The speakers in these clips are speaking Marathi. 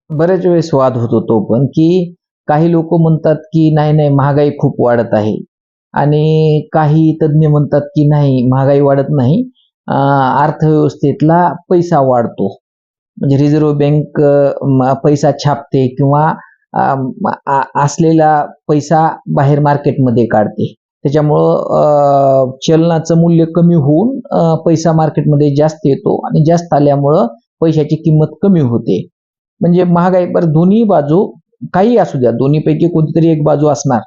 बऱ्याच वेळेस वाद होतो तो पण, की काही लोक म्हणतात की नाही नाही महागाई खूप वाढत आहे आणि काही तज्ञ म्हणतात की नाही महागाई वाढत नाही, अर्थव्यवस्थेतला पैसा वाढतो. म्हणजे रिझर्व्ह बँक पैसा छापते किंवा असलेला पैसा बाहेर मार्केटमध्ये काढते. त्याच्यामुळं चलनाचं मूल्य कमी होऊन पैसा मार्केटमध्ये जास्त येतो आणि जास्त आल्यामुळं पैशाची किंमत कमी होते. म्हणजे महागाई बरं दोन्ही बाजू काही असू द्या, दोन्हीपैकी कोणतीतरी एक बाजू असणार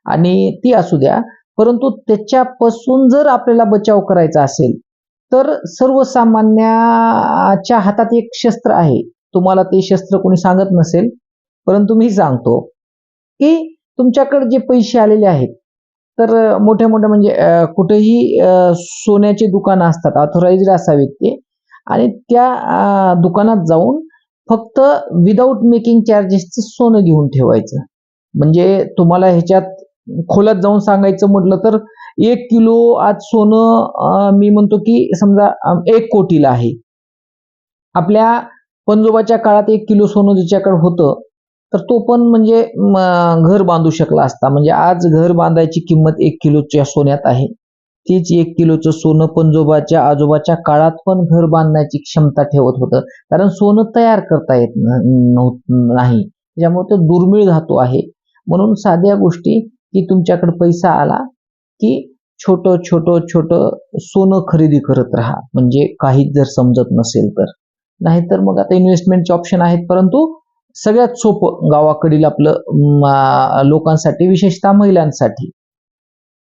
आणि ती असू द्या. परंतु त्याच्यापासून जर आपल्याला बचाव करायचा असेल, तर सर्वसामान्याच्या हातात एक शस्त्र आहे. तुम्हाला ते शस्त्र कोणी सांगत नसेल, परंतु मी सांगतो, की तुमच्याकडे जे पैसे आलेले आहेत, तर मोठ्या-मोठ्या म्हणजे कुठेही सोन्याची दुकानं असतात, ऑथराइज्ड असावीत ते आणि त्या दुकानात जाऊन फक्त विदाऊट मेकिंग चार्जेसचं सोनं घेऊन ठेवायचं. म्हणजे तुम्हाला ह्याच्यात खोलात जाऊन सांगायचं म्हटलं तर 1 किलो आज सोनं मी म्हणतो की समजा 1 कोटीला आहे. आपल्या पंजोबाच्या काळात 1 किलो सोनं ज्याच्याकडे होतं, तर तो पण म्हणजे घर बांधू शकला असता. म्हणजे आज घर बांधायची किंमत 1 किलोच्या सोन्यात आहे. तीच 1 किलोचं सोनं पंजोबाच्या आजोबाच्या काळात पण घर बांधण्याची क्षमता ठेवत होतं. कारण सोनं तयार करता येत नाही. त्याच्यामुळे तो दुर्मिळ धातू आहे. म्हणून साध्या गोष्टी की तुमच्याकडे पैसा आला, की छोटं सोनं खरेदी करत राहा. म्हणजे काहीच जर समजत नसेल तर. नाहीतर मग आता इन्व्हेस्टमेंटचे ऑप्शन आहेत, परंतु सगळ्यात सोपं गावाकडील आपलं लोकांसाठी विशेषतः महिलांसाठी